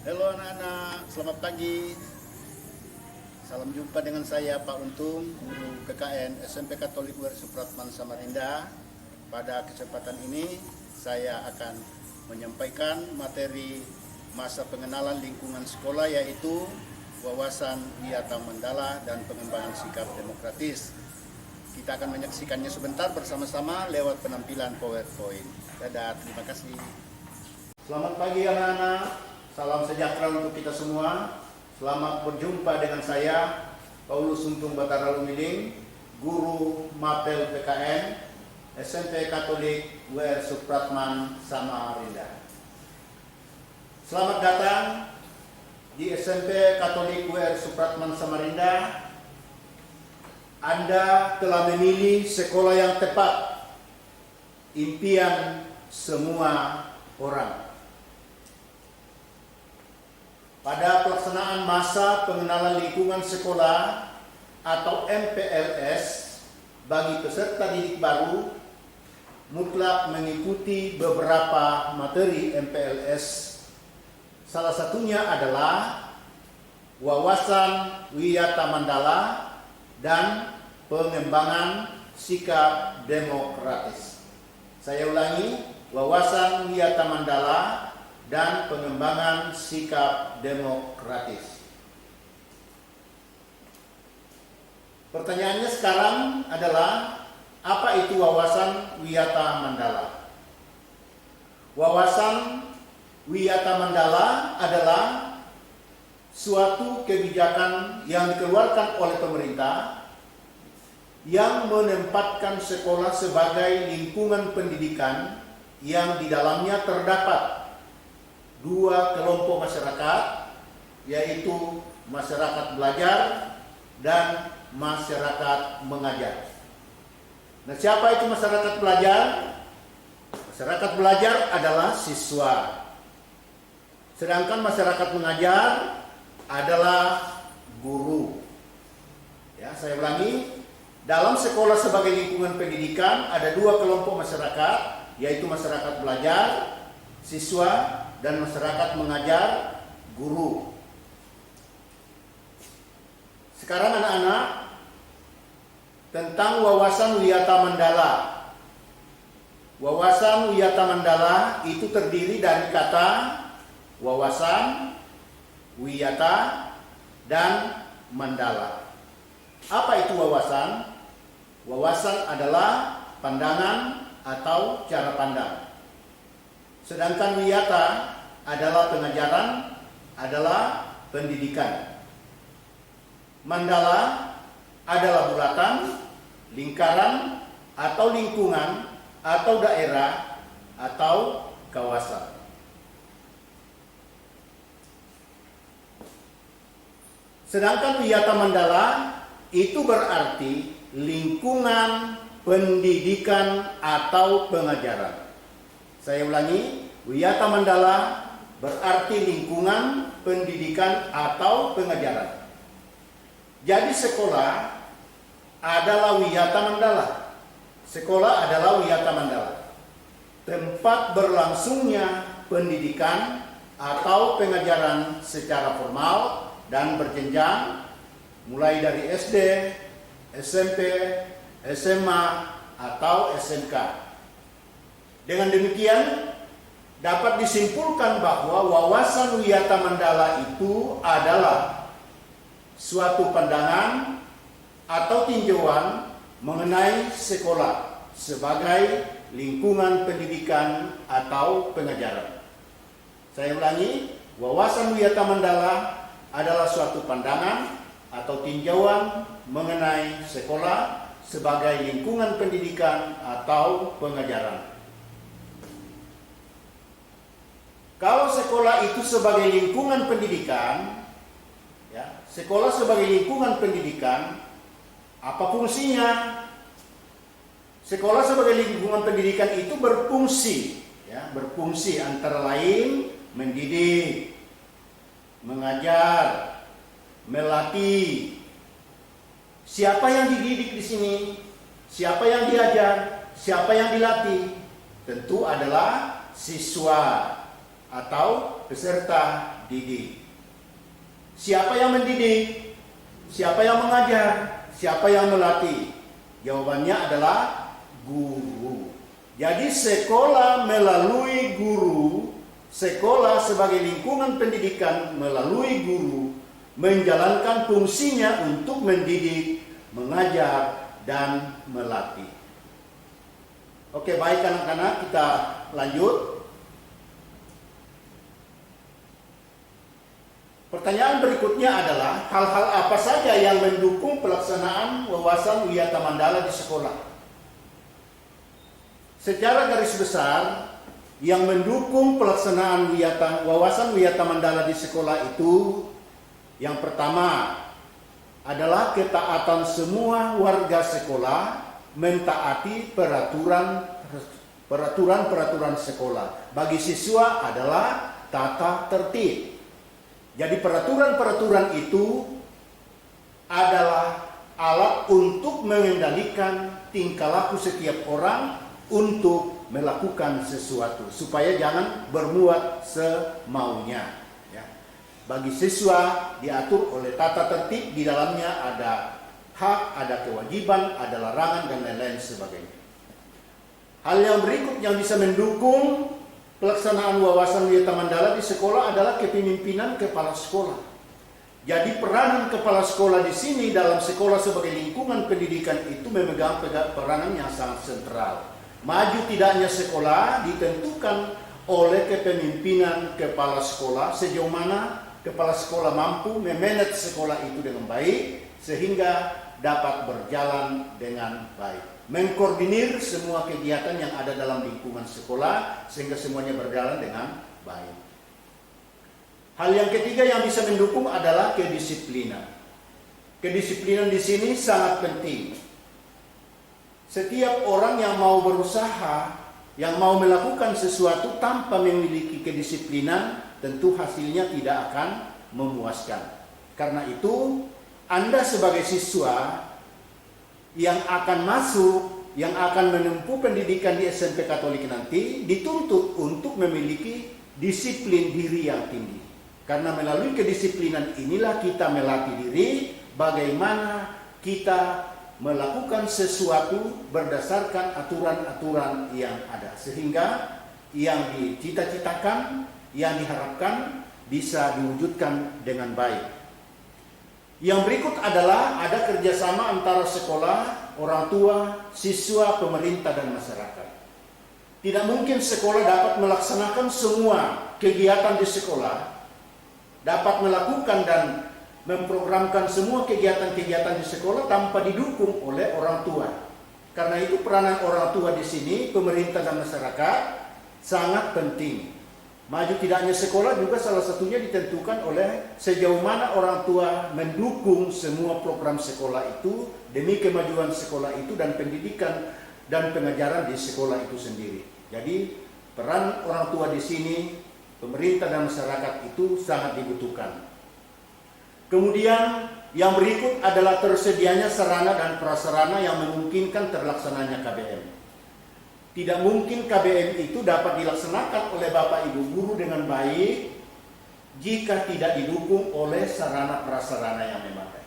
Halo anak-anak, selamat pagi. Salam jumpa dengan saya Pak Untung, guru PKN SMP Katolik UR Supratman Samarinda. Pada kesempatan ini saya akan menyampaikan materi masa pengenalan lingkungan sekolah, yaitu wawasan Wiyata Mandala dan pengembangan sikap demokratis. Kita akan menyaksikannya sebentar bersama-sama lewat penampilan PowerPoint. Dadah, terima kasih. Selamat pagi anak-anak. Salam sejahtera untuk kita semua. Selamat berjumpa dengan saya, Paulus Untung Batara Lumiling, Guru Mapel PKN, SMP Katolik UR Supratman Samarinda. Selamat datang di SMP Katolik UR Supratman Samarinda. Anda telah memilih sekolah yang tepat, impian semua orang. Pada pelaksanaan masa pengenalan lingkungan sekolah atau MPLS bagi peserta didik baru, mutlak mengikuti beberapa materi MPLS. Salah satunya adalah wawasan Wiyata Mandala dan pengembangan sikap demokratis. Saya ulangi, wawasan Wiyata Mandala dan pengembangan sikap demokratis. Pertanyaannya sekarang adalah, apa itu wawasan Wiyata Mandala? Wawasan Wiyata Mandala adalah suatu kebijakan yang dikeluarkan oleh pemerintah yang menempatkan sekolah sebagai lingkungan pendidikan yang di dalamnya terdapat dua kelompok masyarakat, yaitu masyarakat belajar dan masyarakat mengajar. Nah, siapa itu masyarakat belajar? Masyarakat belajar adalah siswa. Sedangkan masyarakat mengajar adalah guru. Ya, saya ulangi, dalam sekolah sebagai lingkungan pendidikan ada dua kelompok masyarakat, yaitu masyarakat belajar, siswa, dan masyarakat mengajar, guru. Sekarang anak-anak, tentang wawasan Wiyata Mandala. Wawasan Wiyata Mandala itu terdiri dari kata wawasan, wiyata, dan mandala. Apa itu wawasan? Wawasan adalah pandangan atau cara pandang. Sedangkan wiyata adalah pengajaran, adalah pendidikan. Mandala adalah bulatan, lingkaran, atau lingkungan, atau daerah, atau kawasan. Sedangkan Wiyata Mandala itu berarti lingkungan pendidikan atau pengajaran. Saya ulangi, Wiyata Mandala berarti lingkungan pendidikan atau pengajaran. Jadi sekolah adalah Wiyata Mandala. Sekolah adalah Wiyata Mandala. Tempat berlangsungnya pendidikan atau pengajaran secara formal dan berjenjang, mulai dari SD, SMP, SMA, atau SMK. Dengan demikian, dapat disimpulkan bahwa wawasan Wiyata Mandala itu adalah suatu pandangan atau tinjauan mengenai sekolah sebagai lingkungan pendidikan atau pengajaran. Saya ulangi, wawasan Wiyata Mandala adalah suatu pandangan atau tinjauan mengenai sekolah sebagai lingkungan pendidikan atau pengajaran. Kalau sekolah itu sebagai lingkungan pendidikan, ya, sekolah sebagai lingkungan pendidikan, apa fungsinya? Sekolah sebagai lingkungan pendidikan itu berfungsi, ya, berfungsi antara lain mendidik, mengajar, melatih. Siapa yang dididik di sini? Siapa yang diajar? Siapa yang dilatih? Tentu adalah siswa. atau peserta didik. Siapa yang mendidik? Siapa yang mengajar? Siapa yang melatih? Jawabannya adalah guru. Jadi sekolah melalui guru, sekolah sebagai lingkungan pendidikan melalui guru menjalankan fungsinya untuk mendidik, mengajar, dan melatih. Oke, baik anak-anak, kita lanjut. Pertanyaan berikutnya adalah hal-hal apa saja yang mendukung pelaksanaan wawasan Wiyata Mandala di sekolah. Secara garis besar, yang mendukung pelaksanaan wawasan Wiyata Mandala di sekolah itu, yang pertama adalah ketaatan semua warga sekolah mentaati peraturan sekolah. Bagi siswa adalah tata tertib. Jadi peraturan-peraturan itu adalah alat untuk mengendalikan tingkah laku setiap orang untuk melakukan sesuatu supaya jangan berbuat semaunya. Ya. Bagi siswa diatur oleh tata tertib, di dalamnya ada hak, ada kewajiban, ada larangan dan lain-lain sebagainya. Hal yang berikut yang bisa mendukung pelaksanaan wawasan Wiyata Mandala di sekolah adalah kepemimpinan kepala sekolah. Jadi peranan kepala sekolah di sini dalam sekolah sebagai lingkungan pendidikan itu memegang peranan yang sangat sentral. Maju tidaknya sekolah ditentukan oleh kepemimpinan kepala sekolah, sejauh mana kepala sekolah mampu memanage sekolah itu dengan baik sehingga dapat berjalan dengan baik. Mengkoordinir semua kegiatan yang ada dalam lingkungan sekolah sehingga semuanya berjalan dengan baik. Hal yang ketiga yang bisa mendukung adalah kedisiplinan. Kedisiplinan di sini sangat penting. Setiap orang yang mau berusaha, yang mau melakukan sesuatu tanpa memiliki kedisiplinan, tentu hasilnya tidak akan memuaskan. Karena itu, Anda sebagai siswa yang akan masuk, yang akan menempuh pendidikan di SMP Katolik nanti dituntut untuk memiliki disiplin diri yang tinggi. Karena melalui kedisiplinan inilah kita melatih diri bagaimana kita melakukan sesuatu berdasarkan aturan-aturan yang ada. Sehingga yang dicita-citakan, yang diharapkan bisa diwujudkan dengan baik. Yang berikut adalah ada kerjasama antara sekolah, orang tua, siswa, pemerintah, dan masyarakat. Tidak mungkin sekolah dapat melaksanakan semua kegiatan di sekolah, dapat melakukan dan memprogramkan semua kegiatan-kegiatan di sekolah tanpa didukung oleh orang tua. Karena itu peranan orang tua di sini, pemerintah dan masyarakat sangat penting. Maju tidaknya sekolah juga salah satunya ditentukan oleh sejauh mana orang tua mendukung semua program sekolah itu demi kemajuan sekolah itu dan pendidikan dan pengajaran di sekolah itu sendiri. Jadi peran orang tua di sini, pemerintah dan masyarakat itu sangat dibutuhkan. Kemudian yang berikut adalah tersedianya sarana dan prasarana yang memungkinkan terlaksananya KBM. Tidak mungkin KBM itu dapat dilaksanakan oleh Bapak Ibu Guru dengan baik jika tidak didukung oleh sarana prasarana yang memadai.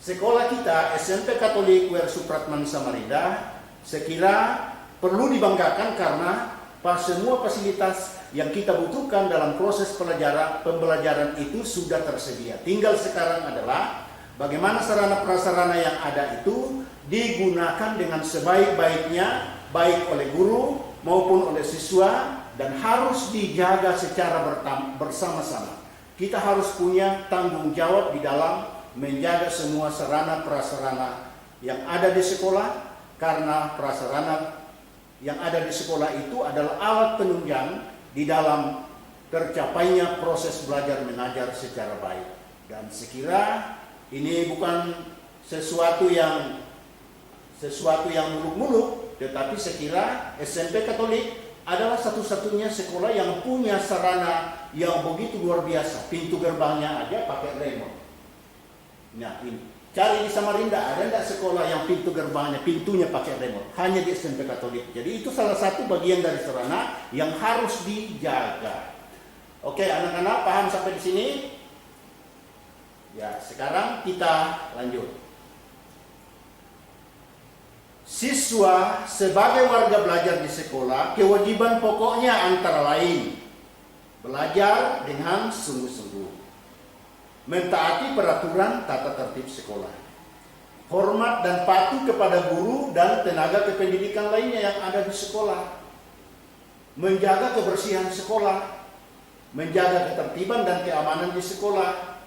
Sekolah kita SMP Katolik WR Supratman Samarinda sekira perlu dibanggakan karena semua fasilitas yang kita butuhkan dalam proses pembelajaran itu sudah tersedia. Tinggal sekarang adalah bagaimana sarana prasarana yang ada itu digunakan dengan sebaik-baiknya, baik oleh guru maupun oleh siswa, dan harus dijaga secara bersama-sama. Kita harus punya tanggung jawab di dalam menjaga semua sarana prasarana yang ada di sekolah, karena prasarana yang ada di sekolah itu adalah alat penunjang di dalam tercapainya proses belajar mengajar secara baik. Dan sekira ini bukan sesuatu yang muluk-muluk, tetapi sekira SMP Katolik adalah satu-satunya sekolah yang punya sarana yang begitu luar biasa. Pintu gerbangnya aja pakai remote. Nah ini. Cari di Samarinda, ada enggak sekolah yang pintu gerbangnya, pintunya pakai remote? Hanya di SMP Katolik. Jadi itu salah satu bagian dari sarana yang harus dijaga. Oke, anak-anak paham sampai di sini? Ya, sekarang kita lanjut. Siswa sebagai warga belajar di sekolah, kewajiban pokoknya antara lain belajar dengan sungguh-sungguh, mentaati peraturan tata tertib sekolah, hormat dan patuh kepada guru dan tenaga kependidikan lainnya yang ada di sekolah, menjaga kebersihan sekolah, menjaga ketertiban dan keamanan di sekolah,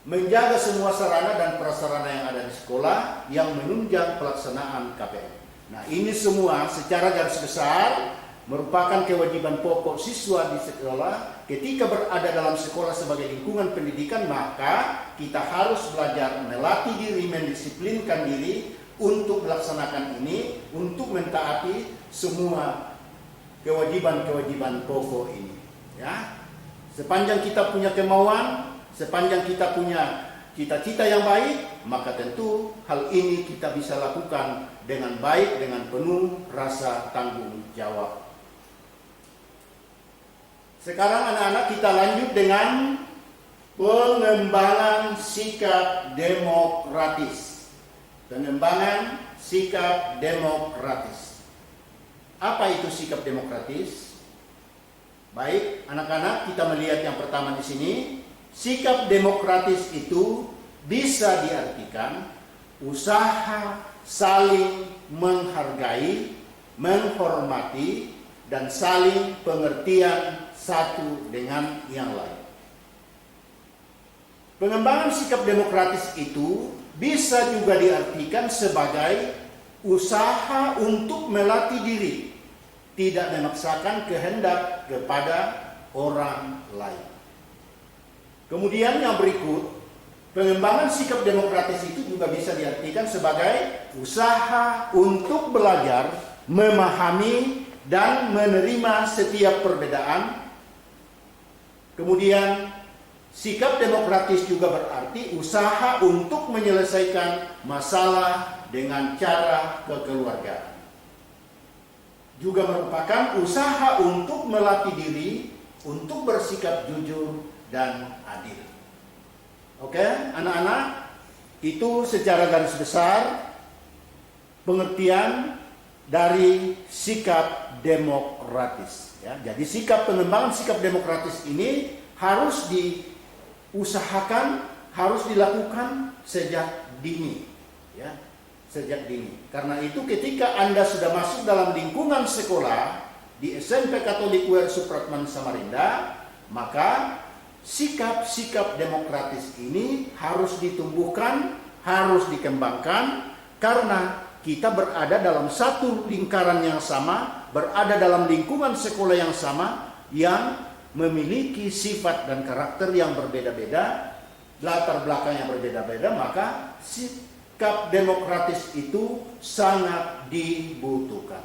menjaga semua sarana dan prasarana yang ada di sekolah yang menunjang pelaksanaan KPM. Nah, ini semua secara garis besar merupakan kewajiban pokok siswa di sekolah. Ketika berada dalam sekolah sebagai lingkungan pendidikan, maka kita harus belajar melatih diri, mendisiplinkan diri untuk melaksanakan ini, untuk mentaati semua kewajiban-kewajiban pokok ini. Ya, sepanjang kita punya kemauan, sepanjang kita punya cita-cita yang baik, maka tentu hal ini kita bisa lakukan dengan baik, dengan penuh rasa tanggung jawab. Sekarang anak-anak kita lanjut dengan pengembangan sikap demokratis. Pengembangan sikap demokratis. Apa itu sikap demokratis? Baik, anak-anak kita melihat yang pertama di sini. Sikap demokratis itu bisa diartikan usaha saling menghargai, menghormati, dan saling pengertian satu dengan yang lain. Pengembangan sikap demokratis itu bisa juga diartikan sebagai usaha untuk melatih diri, tidak memaksakan kehendak kepada orang lain. Kemudian yang berikut, pengembangan sikap demokratis itu juga bisa diartikan sebagai usaha untuk belajar, memahami, dan menerima setiap perbedaan. Kemudian sikap demokratis juga berarti usaha untuk menyelesaikan masalah dengan cara kekeluargaan. Juga merupakan usaha untuk melatih diri untuk bersikap jujur dan adil. Oke, anak-anak, itu secara garis besar pengertian dari sikap demokratis. Ya, jadi pengembangan sikap demokratis ini harus diusahakan, harus dilakukan sejak dini. Ya, sejak dini. Karena itu ketika Anda sudah masuk dalam lingkungan sekolah di SMP Katolik UR Supratman Samarinda, maka sikap-sikap demokratis ini harus ditumbuhkan, harus dikembangkan, karena kita berada dalam satu lingkaran yang sama, berada dalam lingkungan sekolah yang sama, yang memiliki sifat dan karakter yang berbeda-beda, latar belakang yang berbeda-beda, maka sikap demokratis itu sangat dibutuhkan.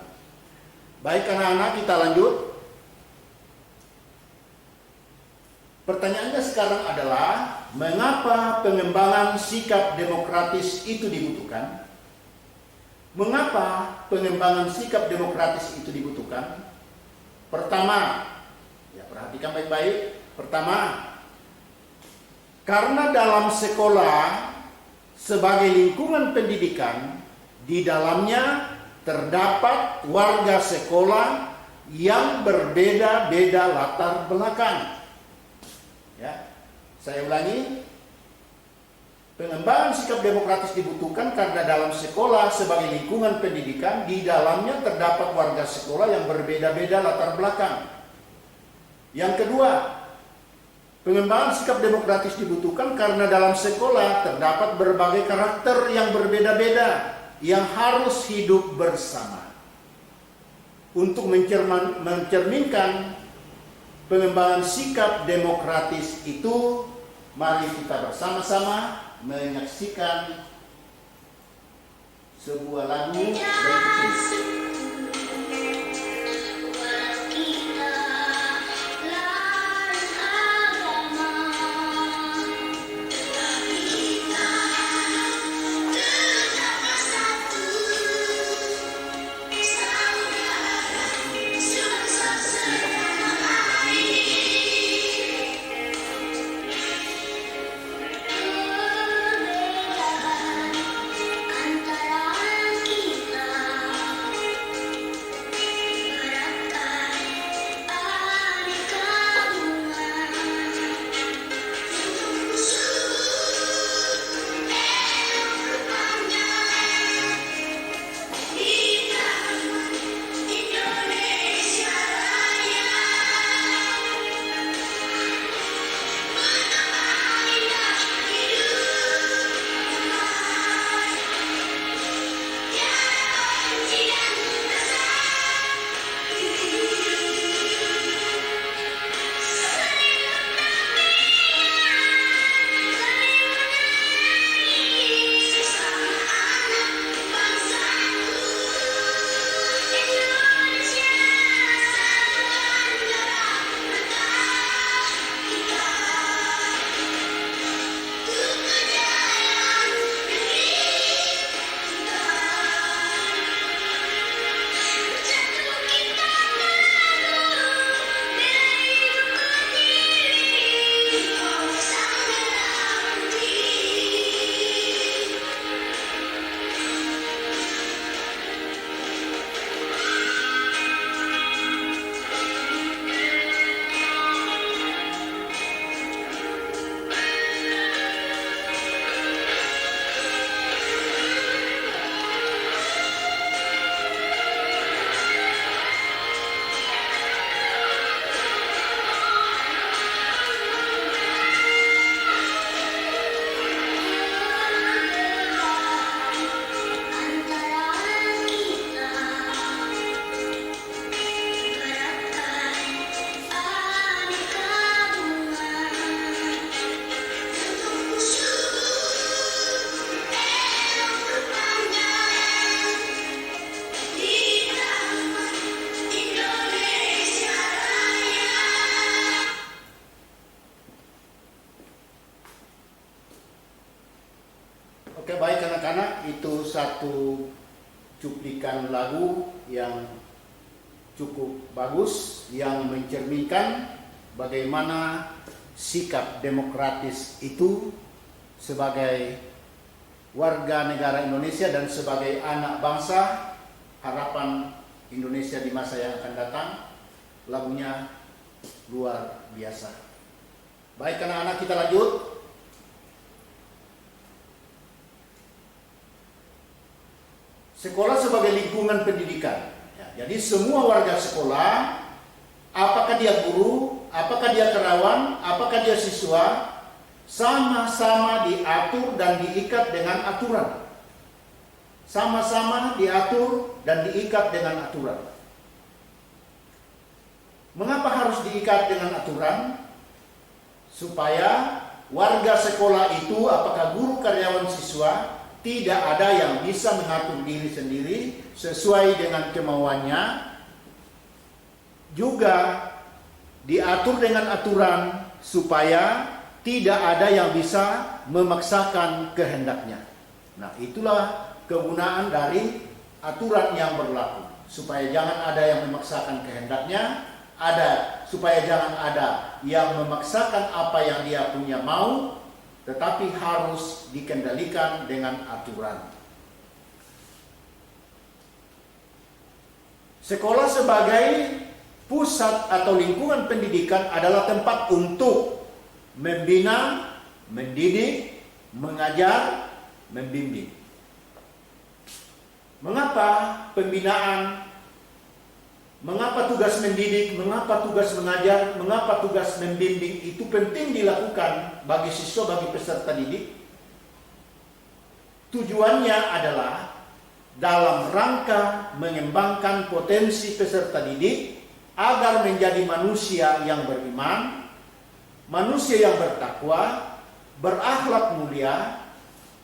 Baik anak-anak, kita lanjut. Pertanyaannya sekarang adalah, mengapa pengembangan sikap demokratis itu dibutuhkan? Mengapa pengembangan sikap demokratis itu dibutuhkan? Pertama, ya perhatikan baik-baik. Pertama, karena dalam sekolah sebagai lingkungan pendidikan, di dalamnya terdapat warga sekolah yang berbeda-beda latar belakang. Ya, saya ulangi. Pengembangan sikap demokratis dibutuhkan karena dalam sekolah sebagai lingkungan pendidikan, di dalamnya terdapat warga sekolah yang berbeda-beda latar belakang. Yang kedua, pengembangan sikap demokratis dibutuhkan karena dalam sekolah terdapat berbagai karakter yang berbeda-beda yang harus hidup bersama. Untuk mencerminkan pengembangan sikap demokratis itu, mari kita bersama-sama menyaksikan sebuah lagu berikut ini. anak-anak, itu satu cuplikan lagu yang cukup bagus yang mencerminkan bagaimana sikap demokratis itu sebagai warga negara Indonesia dan sebagai anak bangsa, harapan Indonesia di masa yang akan datang. Lagunya luar biasa. Baik anak-anak, kita lanjut. Sekolah sebagai lingkungan pendidikan. Ya, jadi semua warga sekolah, apakah dia guru, apakah dia karyawan, apakah dia siswa, sama-sama diatur dan diikat dengan aturan. Sama-sama diatur dan diikat dengan aturan. Mengapa harus diikat dengan aturan? Supaya warga sekolah itu, apakah guru, karyawan, siswa, tidak ada yang bisa mengatur diri sendiri sesuai dengan kemauannya. Juga diatur dengan aturan supaya tidak ada yang bisa memaksakan kehendaknya. Nah, itulah kegunaan dari aturan yang berlaku. Supaya jangan ada yang memaksakan kehendaknya, supaya jangan ada yang memaksakan apa yang dia punya mau, tetapi harus dikendalikan dengan aturan. Sekolah sebagai pusat atau lingkungan pendidikan adalah tempat untuk membina, mendidik, mengajar, membimbing. Mengapa pembinaan, mengapa tugas mendidik, mengapa tugas mengajar, mengapa tugas membimbing itu penting dilakukan bagi siswa, bagi peserta didik? Tujuannya adalah dalam rangka mengembangkan potensi peserta didik agar menjadi manusia yang beriman, manusia yang bertakwa, berakhlak mulia,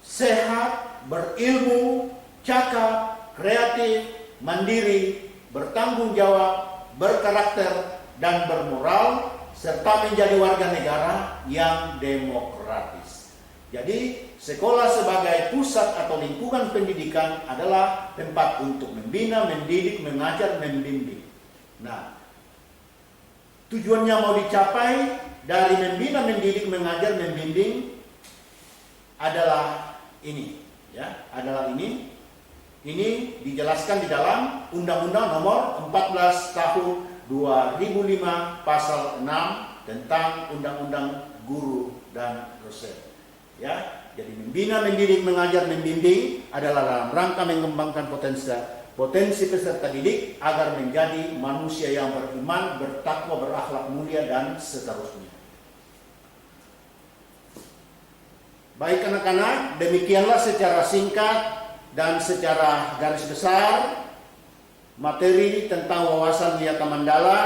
sehat, berilmu, cakap, kreatif, mandiri, bertanggung jawab, berkarakter, dan bermoral, serta menjadi warga negara yang demokratis. Jadi, sekolah sebagai pusat atau lingkungan pendidikan adalah tempat untuk membina, mendidik, mengajar, membimbing. Nah, tujuannya mau dicapai dari membina, mendidik, mengajar, membimbing adalah ini, ya, adalah ini. Ini dijelaskan di dalam Undang-Undang Nomor 14 Tahun 2005 Pasal 6 tentang Undang-Undang Guru dan Dosen. Ya, jadi membina, mendidik, mengajar, membimbing adalah dalam rangka mengembangkan potensi peserta didik agar menjadi manusia yang beriman, bertakwa, berakhlak mulia, dan seterusnya. Baik anak-anak, demikianlah secara singkat dan secara garis besar materi tentang wawasan Wiyata Mandala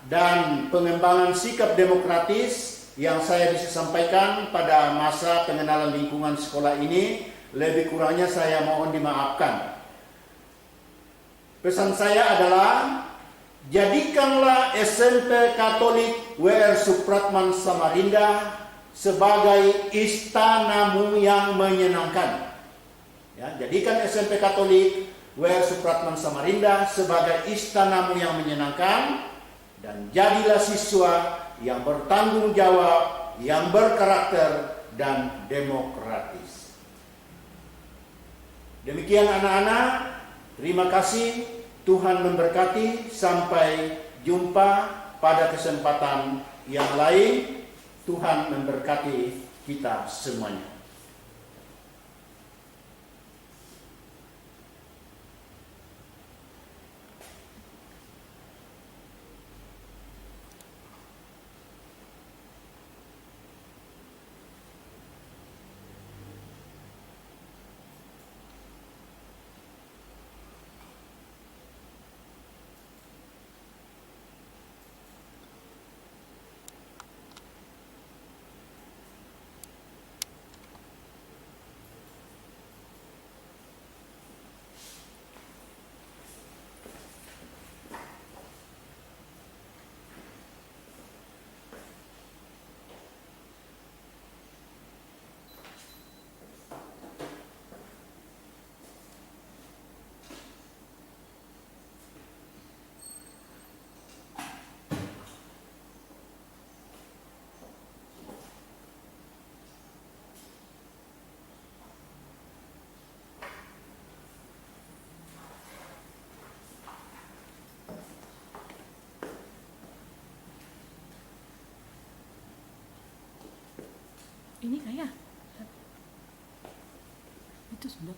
dan pengembangan sikap demokratis yang saya bisa sampaikan pada masa pengenalan lingkungan sekolah ini. Lebih kurangnya saya mohon dimaafkan. Pesan saya adalah jadikanlah SMP Katolik WR Supratman Samarinda sebagai istanamu yang menyenangkan. Ya, jadikan SMP Katolik WR Supratman Samarinda sebagai istanamu yang menyenangkan, dan jadilah siswa yang bertanggung jawab, yang berkarakter, dan demokratis. Demikian anak-anak, terima kasih, Tuhan memberkati, sampai jumpa pada kesempatan yang lain. Tuhan memberkati kita semuanya. Ini kayak itu sudah